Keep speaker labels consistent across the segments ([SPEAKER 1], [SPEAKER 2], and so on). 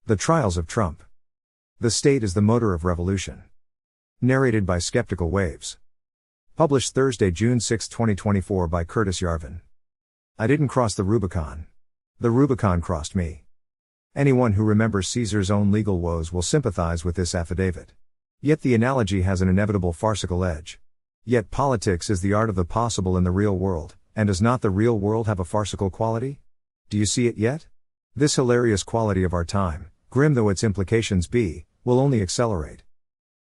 [SPEAKER 1] The Trials of Trump. The State is the Motor of Revolution. Narrated by Skeptical Waves. Published Thursday, June 6, 2024 by Curtis Yarvin. I didn't cross the Rubicon. The Rubicon crossed me. Anyone who remembers Caesar's own legal woes will sympathize with this affidavit. Yet the analogy has an inevitable farcical edge. Yet politics is the art of the possible in the real world, and does not the real world have a farcical quality? Do you see it yet? This hilarious quality of our time, grim though its implications be, will only accelerate.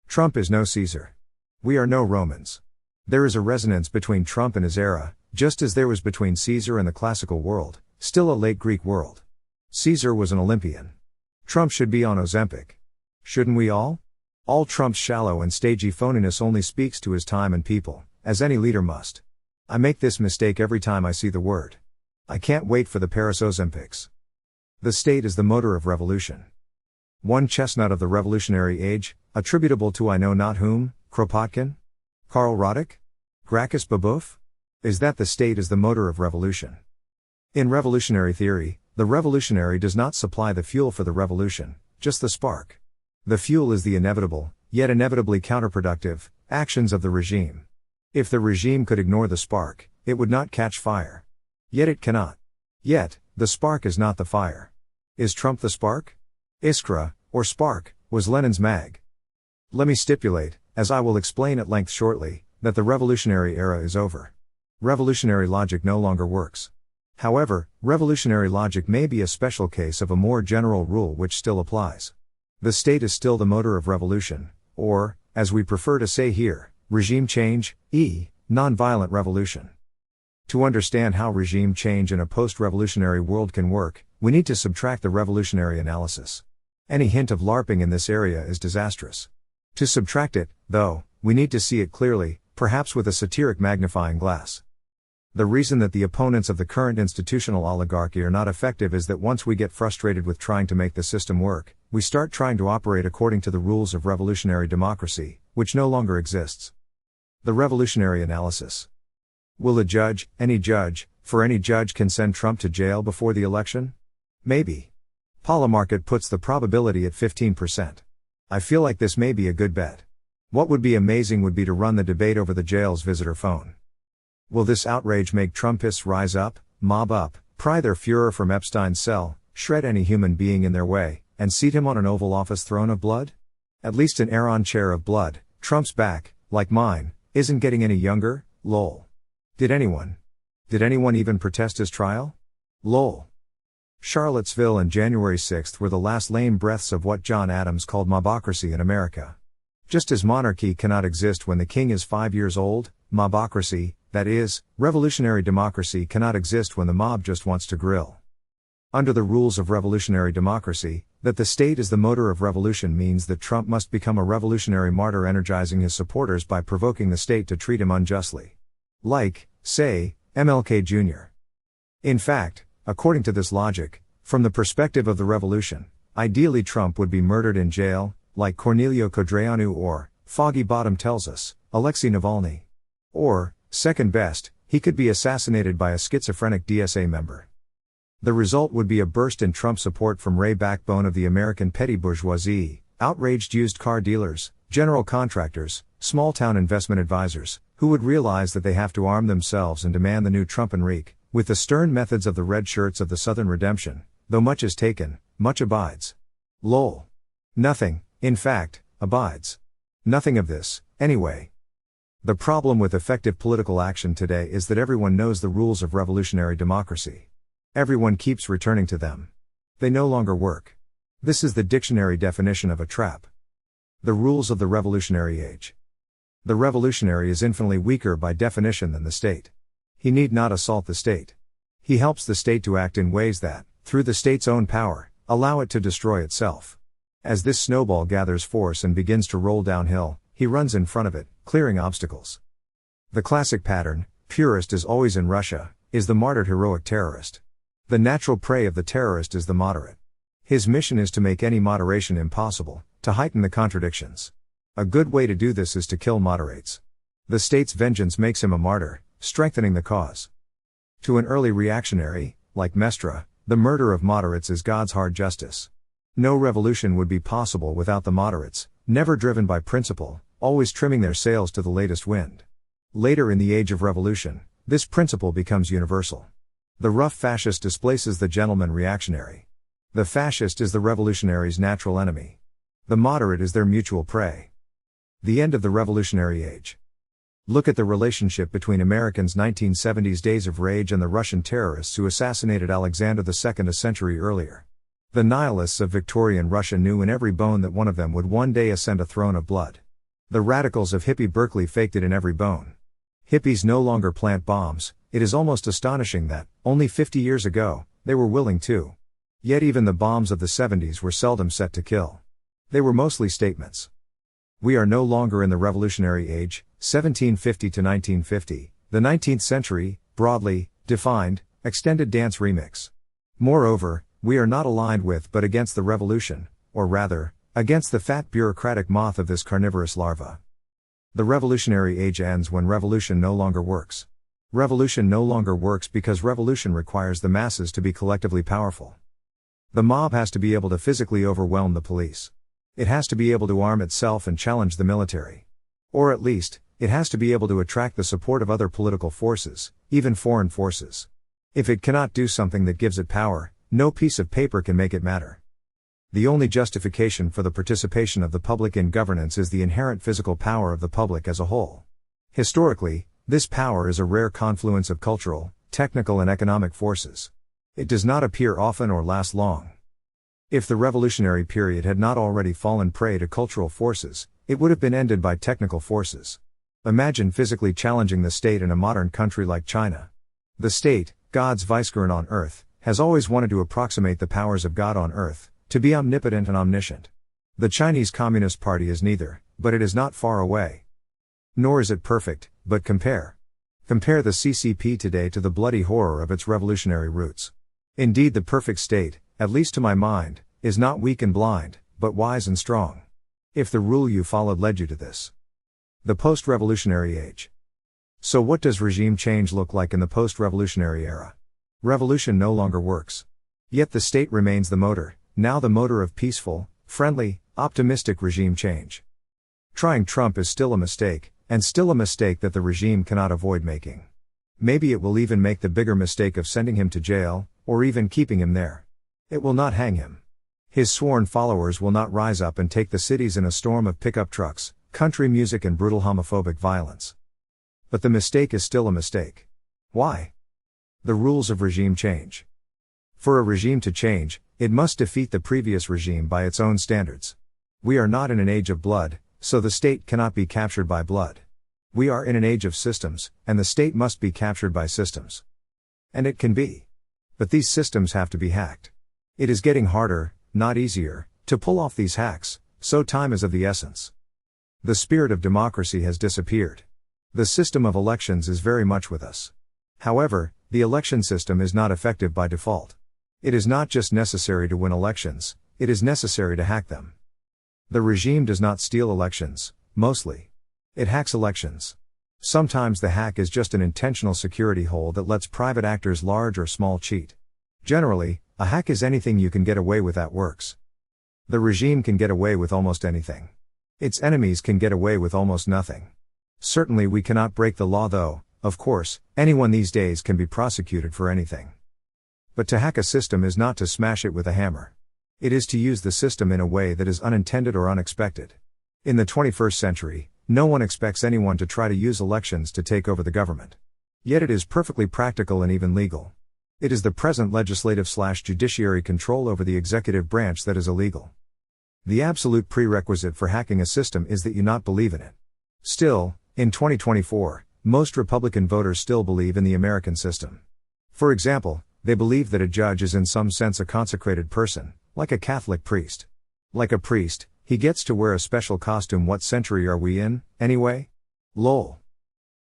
[SPEAKER 1] Trump is no Caesar. We are no Romans. There is a resonance between Trump and his era, just as there was between Caesar and the classical world, still a late Greek world. Caesar was an Olympian. Trump should be on Ozempic. Shouldn't we all? All Trump's shallow and stagey phoniness only speaks to his time and people, as any leader must. I make this mistake every time I see the word. I can't wait for the Paris Ozempics. The state is the motor of revolution. One chestnut of the revolutionary age, attributable to I know not whom, Kropotkin? Karl Radek? Gracchus Babeuf? Is that the state is the motor of revolution. In revolutionary theory, the revolutionary does not supply the fuel for the revolution, just the spark. The fuel is the inevitable, yet inevitably counterproductive, actions of the regime. If the regime could ignore the spark, it would not catch fire. Yet it cannot. Yet, the spark is not the fire. Is Trump the spark? Iskra, or spark, was Lenin's mag. Let me stipulate, as I will explain at length shortly, that the revolutionary era is over. Revolutionary logic no longer works. However, revolutionary logic may be a special case of a more general rule which still applies. The state is still the motor of revolution, or, as we prefer to say here, regime change, non-violent revolution. To understand how regime change in a post-revolutionary world can work, we need to subtract the revolutionary analysis. Any hint of LARPing in this area is disastrous. To subtract it, though, we need to see it clearly, perhaps with a satiric magnifying glass. The reason that the opponents of the current institutional oligarchy are not effective is that once we get frustrated with trying to make the system work, we start trying to operate according to the rules of revolutionary democracy, which no longer exists. The revolutionary analysis. Will a judge, any judge, for any judge can send Trump to jail before the election? Maybe. Polymarket puts the probability at 15%. I feel like this may be a good bet. What would be amazing would be to run the debate over the jail's visitor phone. Will this outrage make Trumpists rise up, mob up, pry their Führer from Epstein's cell, shred any human being in their way, and seat him on an Oval Office throne of blood? At least an Aeron chair of blood. Trump's back, like mine, isn't getting any younger, lol. Did anyone even protest his trial? Lol. Charlottesville and January 6th were the last lame breaths of what John Adams called mobocracy in America. Just as monarchy cannot exist when the king is 5 years old, mobocracy, that is, revolutionary democracy cannot exist when the mob just wants to grill. Under the rules of revolutionary democracy, that the state is the motor of revolution means that Trump must become a revolutionary martyr energizing his supporters by provoking the state to treat him unjustly. Like, say, MLK Jr. In fact, according to this logic, from the perspective of the revolution, ideally Trump would be murdered in jail, like Cornelio Codreanu or, Foggy Bottom tells us, Alexei Navalny. Or, second best, he could be assassinated by a schizophrenic DSA member. The result would be a burst in Trump support from Ray backbone of the American petty bourgeoisie, outraged used car dealers, general contractors, small-town investment advisors, who would realize that they have to arm themselves and demand the new Trump-Enrique, with the stern methods of the red shirts of the Southern Redemption. Though much is taken, much abides. Lol. Nothing, in fact, abides. Nothing of this, anyway. The problem with effective political action today is that everyone knows the rules of revolutionary democracy. Everyone keeps returning to them. They no longer work. This is the dictionary definition of a trap. The rules of the revolutionary age. The revolutionary is infinitely weaker by definition than the state. He need not assault the state. He helps the state to act in ways that, through the state's own power, allow it to destroy itself. As this snowball gathers force and begins to roll downhill, he runs in front of it, clearing obstacles. The classic pattern, purist is always in Russia, is the martyred heroic terrorist. The natural prey of the terrorist is the moderate. His mission is to make any moderation impossible, to heighten the contradictions. A good way to do this is to kill moderates. The state's vengeance makes him a martyr, strengthening the cause. To an early reactionary, like Mestre, the murder of moderates is God's hard justice. No revolution would be possible without the moderates, never driven by principle, always trimming their sails to the latest wind. Later in the age of revolution, this principle becomes universal. The rough fascist displaces the gentleman reactionary. The fascist is the revolutionary's natural enemy. The moderate is their mutual prey. The end of the revolutionary age. Look at the relationship between Americans' 1970s days of rage and the Russian terrorists who assassinated Alexander II a century earlier. The nihilists of Victorian Russia knew in every bone that one of them would one day ascend a throne of blood. The radicals of hippie Berkeley faked it in every bone. Hippies no longer plant bombs. It is almost astonishing that, only 50 years ago, they were willing to. Yet even the bombs of the 70s were seldom set to kill. They were mostly statements. We are no longer in the revolutionary age, 1750 to 1950, the 19th century, broadly defined, extended dance remix. Moreover, we are not aligned with but against the revolution, or rather, against the fat bureaucratic moth of this carnivorous larva. The revolutionary age ends when revolution no longer works. Revolution no longer works because revolution requires the masses to be collectively powerful. The mob has to be able to physically overwhelm the police. It has to be able to arm itself and challenge the military. Or at least, it has to be able to attract the support of other political forces, even foreign forces. If it cannot do something that gives it power, no piece of paper can make it matter. The only justification for the participation of the public in governance is the inherent physical power of the public as a whole. Historically, this power is a rare confluence of cultural, technical and economic forces. It does not appear often or last long. If the revolutionary period had not already fallen prey to cultural forces, it would have been ended by technical forces. Imagine physically challenging the state in a modern country like China. The state, God's vicegerent on earth, has always wanted to approximate the powers of God on earth, to be omnipotent and omniscient. The Chinese Communist Party is neither, but it is not far away. Nor is it perfect, but compare. Compare the CCP today to the bloody horror of its revolutionary roots. Indeed, the perfect state, at least to my mind, is not weak and blind, but wise and strong. If the rule you followed led you to this. The post-revolutionary age. So what does regime change look like in the post-revolutionary era? Revolution no longer works. Yet the state remains the motor, now the motor of peaceful, friendly, optimistic regime change. Trying Trump is still a mistake, and still a mistake that the regime cannot avoid making. Maybe it will even make the bigger mistake of sending him to jail, or even keeping him there. It will not hang him. His sworn followers will not rise up and take the cities in a storm of pickup trucks, country music and brutal homophobic violence. But the mistake is still a mistake. Why? The rules of regime change. For a regime to change, it must defeat the previous regime by its own standards. We are not in an age of blood, so the state cannot be captured by blood. We are in an age of systems, and the state must be captured by systems. And it can be. But these systems have to be hacked. It is getting harder, not easier, to pull off these hacks, so time is of the essence. The spirit of democracy has disappeared. The system of elections is very much with us. However, the election system is not effective by default. It is not just necessary to win elections, it is necessary to hack them. The regime does not steal elections, mostly. It hacks elections. Sometimes the hack is just an intentional security hole that lets private actors large or small cheat. Generally, a hack is anything you can get away with that works. The regime can get away with almost anything. Its enemies can get away with almost nothing. Certainly we cannot break the law though, of course, anyone these days can be prosecuted for anything. But to hack a system is not to smash it with a hammer. It is to use the system in a way that is unintended or unexpected. In the 21st century, no one expects anyone to try to use elections to take over the government. Yet it is perfectly practical and even legal. It is the present legislative/judiciary control over the executive branch that is illegal. The absolute prerequisite for hacking a system is that you not believe in it. Still, in 2024, most Republican voters still believe in the American system. For example, they believe that a judge is in some sense a consecrated person, like a Catholic priest. Like a priest, he gets to wear a special costume. What century are we in, anyway? Lol.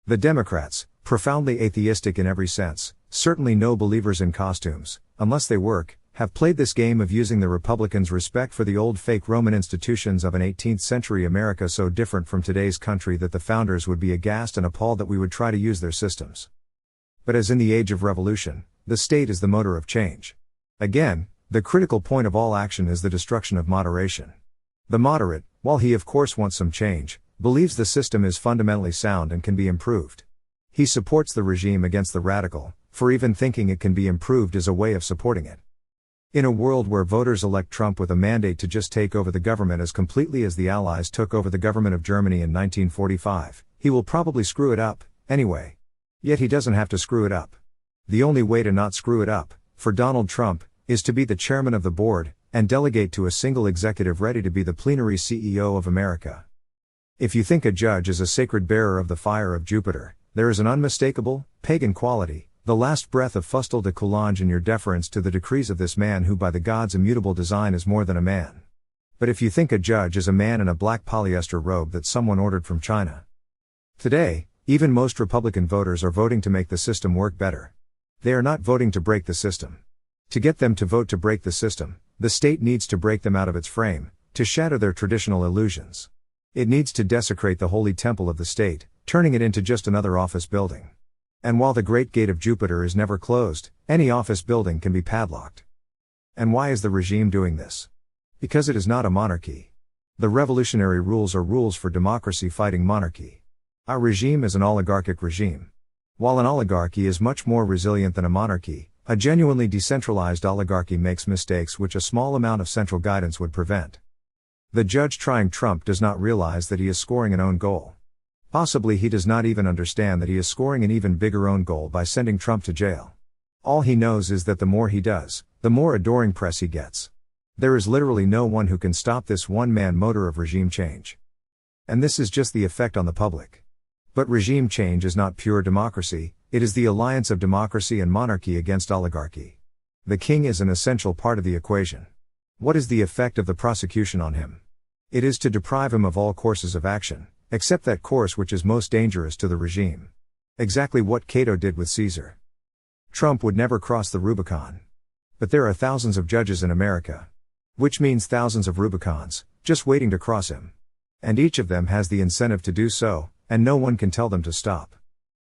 [SPEAKER 1] The Democrats, profoundly atheistic in every sense, certainly no believers in costumes, unless they work, have played this game of using the Republicans' respect for the old fake Roman institutions of an 18th century America so different from today's country that the founders would be aghast and appalled that we would try to use their systems. But as in the age of revolution, the state is the motor of change. Again, The critical point of all action is the destruction of moderation. The moderate, while he of course wants some change, believes the system is fundamentally sound and can be improved. He supports the regime against the radical, for even thinking it can be improved is a way of supporting it. In a world where voters elect Trump with a mandate to just take over the government as completely as the Allies took over the government of Germany in 1945, he will probably screw it up, anyway. Yet he doesn't have to screw it up. The only way to not screw it up, for Donald Trump, is to be the chairman of the board, and delegate to a single executive ready to be the plenary CEO of America. If you think a judge is a sacred bearer of the fire of Jupiter, there is an unmistakable, pagan quality, the last breath of Fustel de Coulanges in your deference to the decrees of this man who by the gods' immutable design is more than a man. But if you think a judge is a man in a black polyester robe that someone ordered from China. Today, even most Republican voters are voting to make the system work better. They are not voting to break the system. To get them to vote to break the system, the state needs to break them out of its frame, to shatter their traditional illusions. It needs to desecrate the holy temple of the state, turning it into just another office building. And while the Great Gate of Jupiter is never closed, any office building can be padlocked. And why is the regime doing this? Because it is not a monarchy. The revolutionary rules are rules for democracy fighting monarchy. Our regime is an oligarchic regime. While an oligarchy is much more resilient than a monarchy, a genuinely decentralized oligarchy makes mistakes which a small amount of central guidance would prevent. The judge trying Trump does not realize that he is scoring an own goal. Possibly he does not even understand that he is scoring an even bigger own goal by sending Trump to jail. All he knows is that the more he does, the more adoring press he gets. There is literally no one who can stop this one-man motor of regime change. And this is just the effect on the public. But regime change is not pure democracy, it is the alliance of democracy and monarchy against oligarchy. The king is an essential part of the equation. What is the effect of the prosecution on him? It is to deprive him of all courses of action, except that course which is most dangerous to the regime. Exactly what Cato did with Caesar. Trump would never cross the Rubicon. But there are thousands of judges in America. Which means thousands of Rubicons, just waiting to cross him. And each of them has the incentive to do so, and no one can tell them to stop.